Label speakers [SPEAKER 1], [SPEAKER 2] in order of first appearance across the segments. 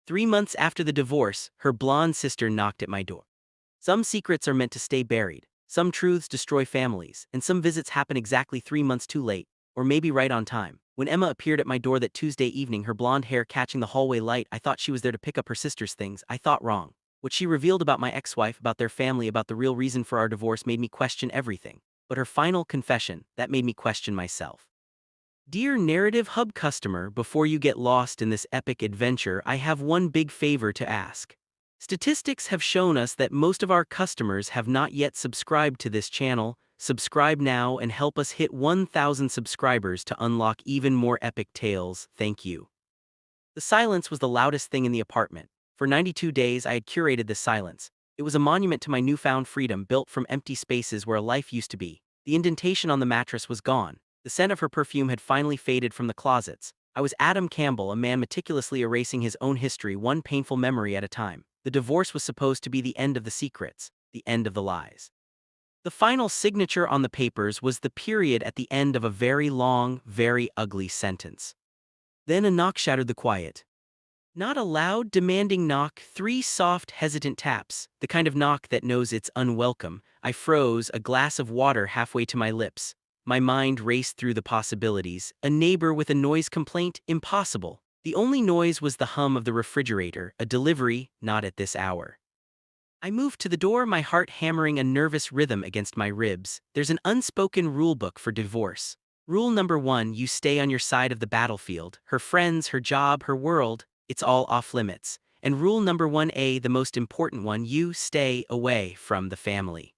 [SPEAKER 1] 3 months after the divorce, her blonde sister knocked at my door. Some secrets are meant to stay buried, some truths destroy families, and some visits happen exactly 3 months too late, or maybe right on time. When Emma appeared at my door that Tuesday evening, her blonde hair catching the hallway light, I thought she was there to pick up her sister's things. I thought wrong. What she revealed about my ex-wife, about their family, about the real reason for our divorce made me question everything. But her final confession, that made me question myself. Dear Narrative Hub customer, before you get lost in this epic adventure, I have one big favor to ask. Statistics have shown us that most of our customers have not yet subscribed to this channel. Subscribe now and help us hit 1,000 subscribers to unlock even more epic tales. Thank you. The silence was the loudest thing in the apartment. For 92 days, I had curated this silence. It was a monument to my newfound freedom, built from empty spaces where a life used to be. The indentation on the mattress was gone. The scent of her perfume had finally faded from the closets. I was Adam Campbell, a man meticulously erasing his own history, one painful memory at a time. The divorce was supposed to be the end of the secrets, the end of the lies. The final signature on the papers was the period at the end of a very long, very ugly sentence. Then a knock shattered the quiet. Not a loud, demanding knock, 3 soft, hesitant taps, the kind of knock that knows it's unwelcome. I froze, a glass of water halfway to my lips. My mind raced through the possibilities. A neighbor with a noise complaint? Impossible. The only noise was the hum of the refrigerator, a delivery, not at this hour. I moved to the door, my heart hammering a nervous rhythm against my ribs. There's an unspoken rulebook for divorce. Rule number 1, you stay on your side of the battlefield. Her friends, her job, her world, it's all off limits. And rule number 1A, the most important one, you stay away from the family.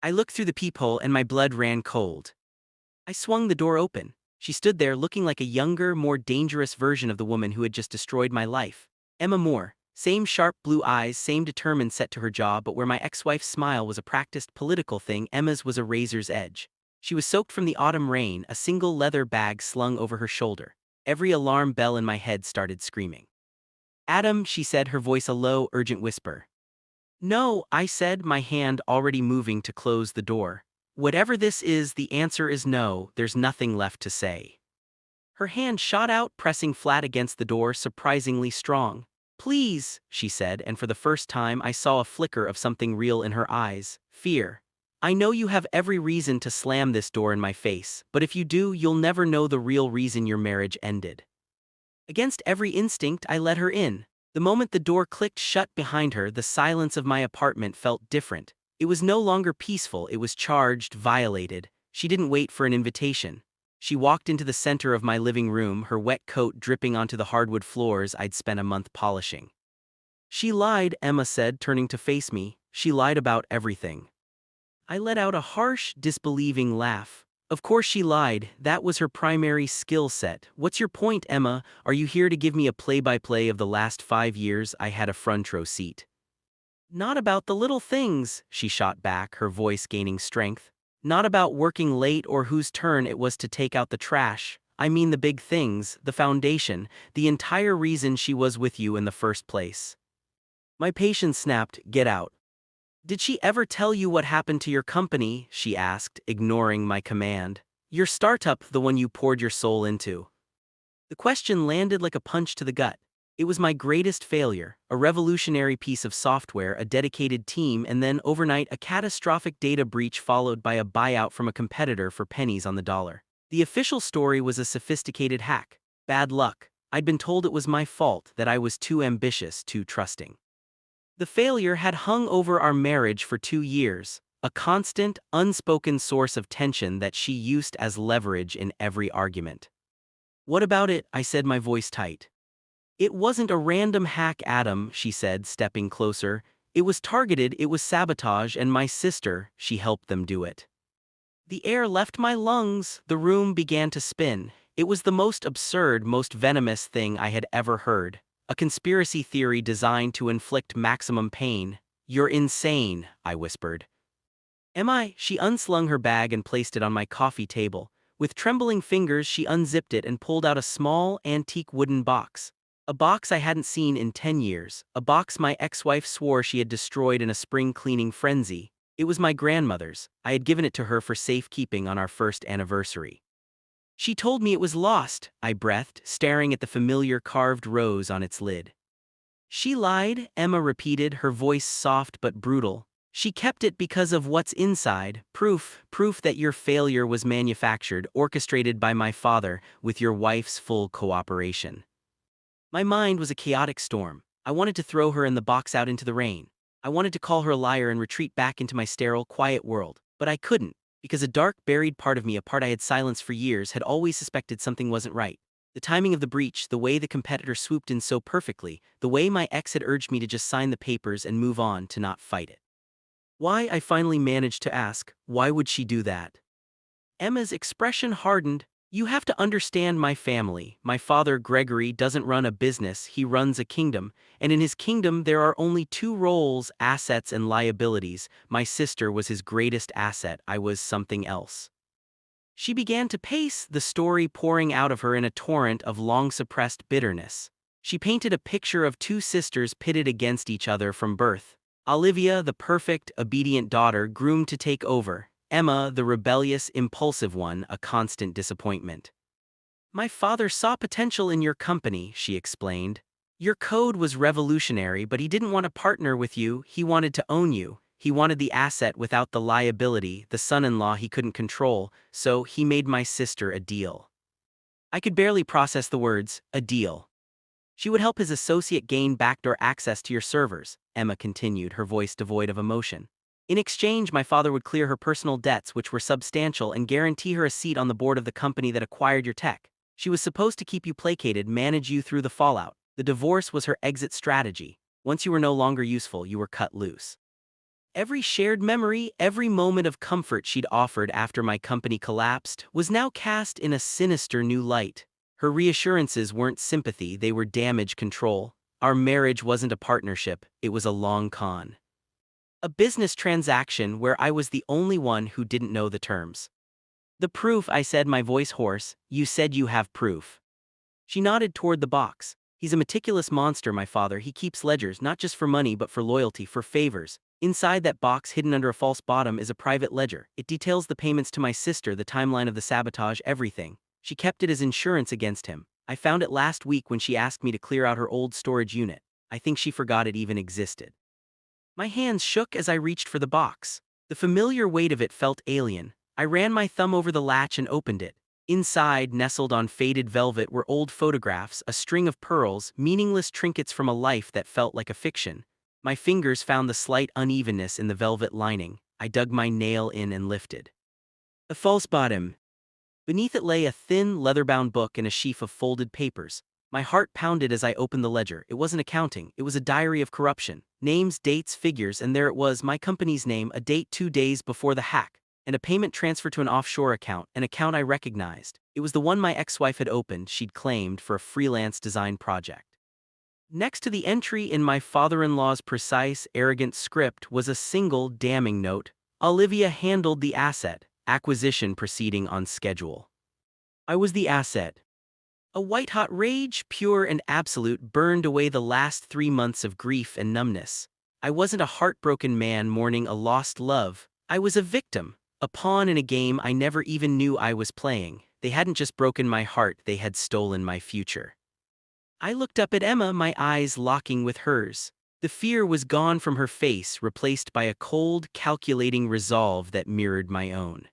[SPEAKER 1] I looked through the peephole and my blood ran cold. I swung the door open. She stood there looking like a younger, more dangerous version of the woman who had just destroyed my life. Emma Moore, same sharp blue eyes, same determined set to her jaw, but where my ex-wife's smile was a practiced political thing, Emma's was a razor's edge. She was soaked from the autumn rain, a single leather bag slung over her shoulder. Every alarm bell in my head started screaming. Adam, she said, her voice a low, urgent whisper. No, I said, my hand already moving to close the door. Whatever this is, the answer is no, there's nothing left to say. Her hand shot out, pressing flat against the door, surprisingly strong. Please, she said, and for the first time I saw a flicker of something real in her eyes, fear. I know you have every reason to slam this door in my face, but if you do, you'll never know the real reason your marriage ended. Against every instinct, I let her in. The moment the door clicked shut behind her, the silence of my apartment felt different. It was no longer peaceful, it was charged, violated. She didn't wait for an invitation. She walked into the center of my living room, her wet coat dripping onto the hardwood floors I'd spent a month polishing. She lied, Emma said, turning to face me. She lied about everything. I let out a harsh, disbelieving laugh. Of course she lied, that was her primary skill set. What's your point, Emma? Are you here to give me a play-by-play of the last 5 years? I had a front row seat. Not about the little things, she shot back, her voice gaining strength. Not about working late or whose turn it was to take out the trash. I mean the big things, the foundation, the entire reason she was with you in the first place. My patience snapped, get out. Did she ever tell you what happened to your company? She asked, ignoring my command. Your startup, the one you poured your soul into. The question landed like a punch to the gut. It was my greatest failure, a revolutionary piece of software, a dedicated team, and then overnight a catastrophic data breach followed by a buyout from a competitor for pennies on the dollar. The official story was a sophisticated hack. Bad luck. I'd been told it was my fault, that I was too ambitious, too trusting. The failure had hung over our marriage for 2 years, a constant, unspoken source of tension that she used as leverage in every argument. What about it? I said, my voice tight. It wasn't a random hack, Adam, she said, stepping closer. It was targeted, it was sabotage, and my sister, she helped them do it. The air left my lungs, the room began to spin. It was the most absurd, most venomous thing I had ever heard. A conspiracy theory designed to inflict maximum pain. You're insane, I whispered. Am I? She unslung her bag and placed it on my coffee table. With trembling fingers, she unzipped it and pulled out a small, antique wooden box. A box I hadn't seen in 10 years, a box my ex-wife swore she had destroyed in a spring cleaning frenzy. It was my grandmother's. I had given it to her for safekeeping on our first anniversary. She told me it was lost, I breathed, staring at the familiar carved rose on its lid. She lied, Emma repeated, her voice soft but brutal. She kept it because of what's inside, proof that your failure was manufactured, orchestrated by my father, with your wife's full cooperation. My mind was a chaotic storm. I wanted to throw her in the box out into the rain. I wanted to call her a liar and retreat back into my sterile, quiet world, but I couldn't, because a dark, buried part of me, a part I had silenced for years, had always suspected something wasn't right. The timing of the breach, the way the competitor swooped in so perfectly, the way my ex had urged me to just sign the papers and move on, to not fight it. Why, I finally managed to ask, why would she do that? Emma's expression hardened. You have to understand my family. My father, Gregory, doesn't run a business, he runs a kingdom, and in his kingdom there are only two roles, assets and liabilities. My sister was his greatest asset, I was something else. She began to pace, the story pouring out of her in a torrent of long-suppressed bitterness. She painted a picture of two sisters pitted against each other from birth. Olivia, the perfect, obedient daughter, groomed to take over. Emma, the rebellious, impulsive one, a constant disappointment. My father saw potential in your company, she explained. Your code was revolutionary, but he didn't want to partner with you, he wanted to own you. He wanted the asset without the liability, the son-in-law he couldn't control, so he made my sister a deal. I could barely process the words, a deal. She would help his associate gain backdoor access to your servers, Emma continued, her voice devoid of emotion. In exchange, my father would clear her personal debts, which were substantial, and guarantee her a seat on the board of the company that acquired your tech. She was supposed to keep you placated, manage you through the fallout. The divorce was her exit strategy. Once you were no longer useful, you were cut loose. Every shared memory, every moment of comfort she'd offered after my company collapsed, was now cast in a sinister new light. Her reassurances weren't sympathy, they were damage control. Our marriage wasn't a partnership, it was a long con. A business transaction where I was the only one who didn't know the terms. The proof, I said, my voice hoarse. You said you have proof. She nodded toward the box. He's a meticulous monster, my father. He keeps ledgers, not just for money but for loyalty, for favors. Inside that box, hidden under a false bottom, is a private ledger. It details the payments to my sister, the timeline of the sabotage, everything. She kept it as insurance against him. I found it last week when she asked me to clear out her old storage unit. I think she forgot it even existed. My hands shook as I reached for the box. The familiar weight of it felt alien. I ran my thumb over the latch and opened it. Inside, nestled on faded velvet, were old photographs, a string of pearls, meaningless trinkets from a life that felt like a fiction. My fingers found the slight unevenness in the velvet lining. I dug my nail in and lifted. A false bottom. Beneath it lay a thin, leather-bound book and a sheaf of folded papers. My heart pounded as I opened the ledger. It wasn't accounting, it was a diary of corruption. Names, dates, figures, and there it was, my company's name, a date 2 days before the hack, and a payment transfer to an offshore account, an account I recognized. It was the one my ex-wife had opened, she'd claimed, for a freelance design project. Next to the entry in my father-in-law's precise, arrogant script was a single damning note. Olivia handled the asset, acquisition proceeding on schedule. I was the asset. A white-hot rage, pure and absolute, burned away the last 3 months of grief and numbness. I wasn't a heartbroken man mourning a lost love. I was a victim, a pawn in a game I never even knew I was playing. They hadn't just broken my heart, they had stolen my future. I looked up at Emma, my eyes locking with hers. The fear was gone from her face, replaced by a cold, calculating resolve that mirrored my own.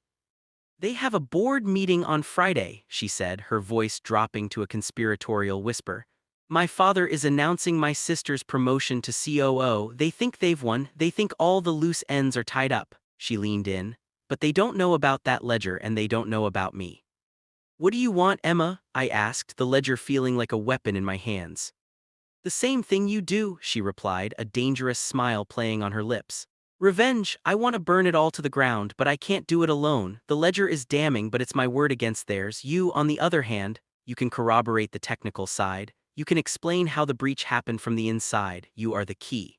[SPEAKER 1] They have a board meeting on Friday, she said, her voice dropping to a conspiratorial whisper. My father is announcing my sister's promotion to COO. They think they've won. They think all the loose ends are tied up. She leaned in. But they don't know about that ledger and they don't know about me. What do you want, Emma? I asked, the ledger feeling like a weapon in my hands. The same thing you do, she replied, a dangerous smile playing on her lips. Revenge. I want to burn it all to the ground, but I can't do it alone. The ledger is damning, but it's my word against theirs. You, on the other hand, you can corroborate the technical side. You can explain how the breach happened from the inside. You are the key.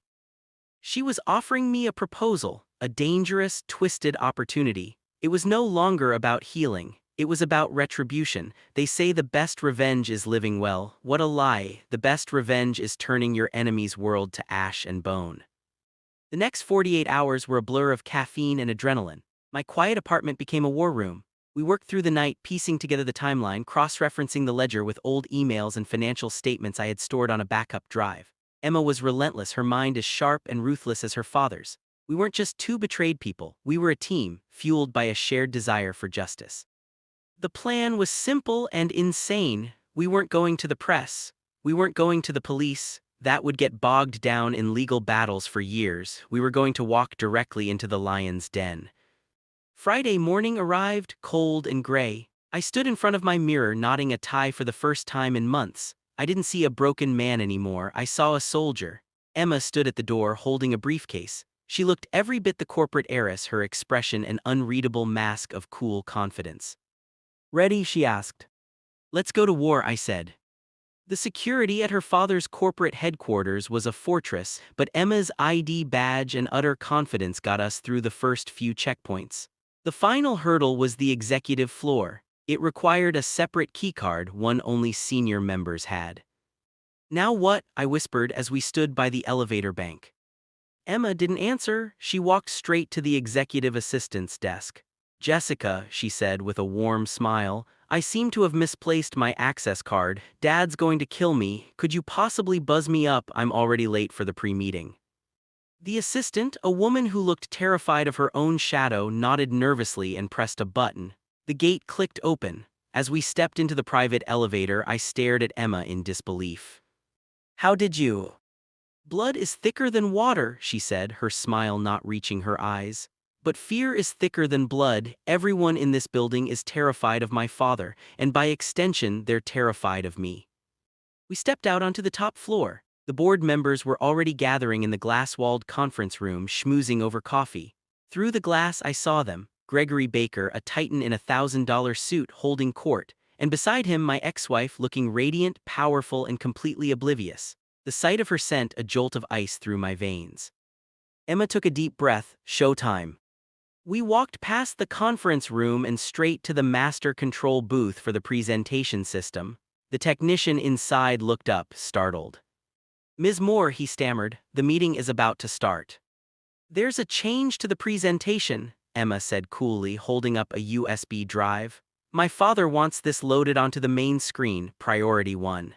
[SPEAKER 1] She was offering me a proposal, a dangerous, twisted opportunity. It was no longer about healing. It was about retribution. They say the best revenge is living well. What a lie. The best revenge is turning your enemy's world to ash and bone. The next 48 hours were a blur of caffeine and adrenaline. My quiet apartment became a war room. We worked through the night, piecing together the timeline, cross-referencing the ledger with old emails and financial statements I had stored on a backup drive. Emma was relentless, her mind as sharp and ruthless as her father's. We weren't just two betrayed people, we were a team, fueled by a shared desire for justice. The plan was simple and insane. We weren't going to the press. We weren't going to the police. That would get bogged down in legal battles for years. We were going to walk directly into the lion's den. Friday morning arrived, cold and gray. I stood in front of my mirror knotting a tie for the first time in months. I didn't see a broken man anymore, I saw a soldier. Emma stood at the door holding a briefcase. She looked every bit the corporate heiress, her expression an unreadable mask of cool confidence. "Ready?" she asked. "Let's go to war," I said. The security at her father's corporate headquarters was a fortress, but Emma's ID badge and utter confidence got us through the first few checkpoints. The final hurdle was the executive floor. It required a separate keycard, one only senior members had. "Now what?" I whispered as we stood by the elevator bank. Emma didn't answer. She walked straight to the executive assistant's desk. "Jessica," she said with a warm smile, "I seem to have misplaced my access card. Dad's going to kill me. Could you possibly buzz me up? I'm already late for the pre-meeting." The assistant, a woman who looked terrified of her own shadow, nodded nervously and pressed a button. The gate clicked open. As we stepped into the private elevator, I stared at Emma in disbelief. "How did you?" "Blood is thicker than water," she said, her smile not reaching her eyes. "But fear is thicker than blood. Everyone in this building is terrified of my father, and by extension, they're terrified of me." We stepped out onto the top floor. The board members were already gathering in the glass-walled conference room, schmoozing over coffee. Through the glass I saw them, Gregory Baker, a titan in a $1,000 suit, holding court, and beside him my ex-wife looking radiant, powerful, and completely oblivious. The sight of her sent a jolt of ice through my veins. Emma took a deep breath. "Showtime." We walked past the conference room and straight to the master control booth for the presentation system. The technician inside looked up, startled. "Ms. Moore," he stammered, "the meeting is about to start." "There's a change to the presentation," Emma said coolly, holding up a USB drive. "My father wants this loaded onto the main screen, priority 1.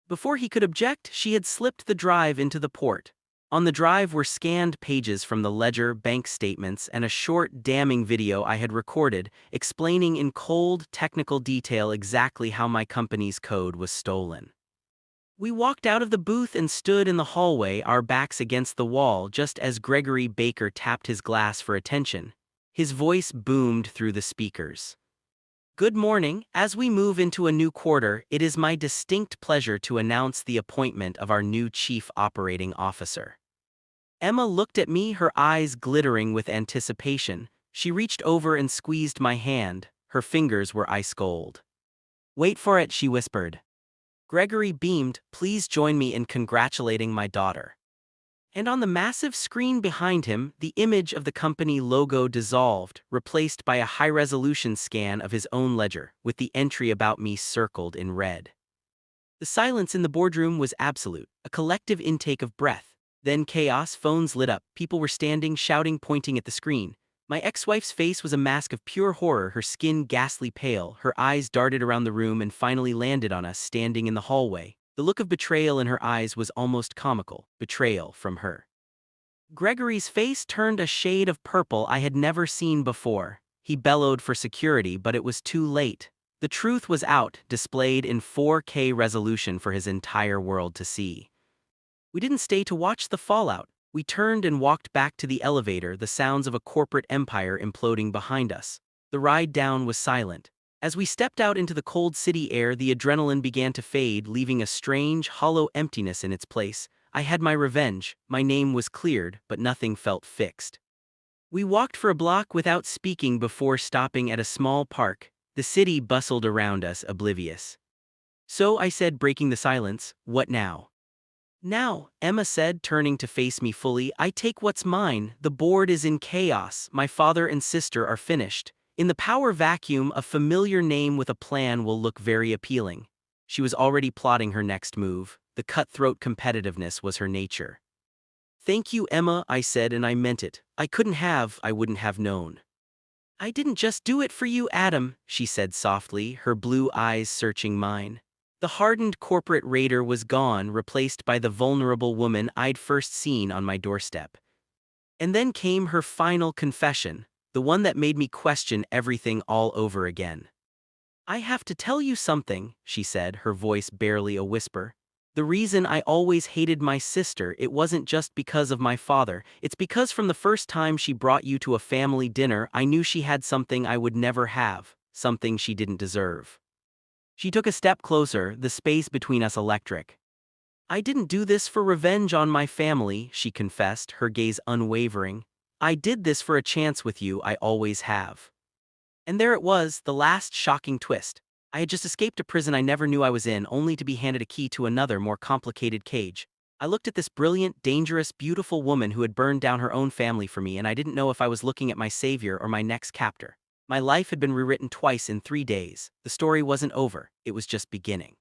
[SPEAKER 1] Before he could object, she had slipped the drive into the port. On the drive were scanned pages from the ledger, bank statements, and a short, damning video I had recorded, explaining in cold, technical detail exactly how my company's code was stolen. We walked out of the booth and stood in the hallway, our backs against the wall, just as Gregory Baker tapped his glass for attention. His voice boomed through the speakers. "Good morning. As we move into a new quarter, it is my distinct pleasure to announce the appointment of our new Chief Operating Officer." Emma looked at me, her eyes glittering with anticipation. She reached over and squeezed my hand. Her fingers were ice cold. "Wait for it," she whispered. Gregory beamed. "Please join me in congratulating my daughter." And on the massive screen behind him, the image of the company logo dissolved, replaced by a high-resolution scan of his own ledger, with the entry about me circled in red. The silence in the boardroom was absolute, a collective intake of breath. Then chaos, phones lit up, people were standing, shouting, pointing at the screen. My ex-wife's face was a mask of pure horror, her skin ghastly pale, her eyes darted around the room and finally landed on us standing in the hallway. The look of betrayal in her eyes was almost comical, betrayal from her. Gregory's face turned a shade of purple I had never seen before. He bellowed for security, but it was too late. The truth was out, displayed in 4K resolution for his entire world to see. We didn't stay to watch the fallout. We turned and walked back to the elevator, the sounds of a corporate empire imploding behind us. The ride down was silent. As we stepped out into the cold city air, the adrenaline began to fade, leaving a strange, hollow emptiness in its place. I had my revenge, my name was cleared, but nothing felt fixed. We walked for a block without speaking before stopping at a small park. The city bustled around us, oblivious. "So," I said, breaking the silence, "what now?" "Now," Emma said, turning to face me fully, "I take what's mine. The board is in chaos. My father and sister are finished. In the power vacuum, a familiar name with a plan will look very appealing." She was already plotting her next move. The cutthroat competitiveness was her nature. "Thank you, Emma," I said, and I meant it. I wouldn't have known." "I didn't just do it for you, Adam," she said softly, her blue eyes searching mine. The hardened corporate raider was gone, replaced by the vulnerable woman I'd first seen on my doorstep. And then came her final confession, the one that made me question everything all over again. "I have to tell you something," she said, her voice barely a whisper. "The reason I always hated my sister, it wasn't just because of my father. It's because from the first time she brought you to a family dinner, I knew she had something I would never have, something she didn't deserve." She took a step closer, the space between us electric. "I didn't do this for revenge on my family," she confessed, her gaze unwavering. "I did this for a chance with you. I always have." And there it was, the last shocking twist. I had just escaped a prison I never knew I was in, only to be handed a key to another, more complicated cage. I looked at this brilliant, dangerous, beautiful woman who had burned down her own family for me, and I didn't know if I was looking at my savior or my next captor. My life had been rewritten twice in 3 days. The story wasn't over, it was just beginning.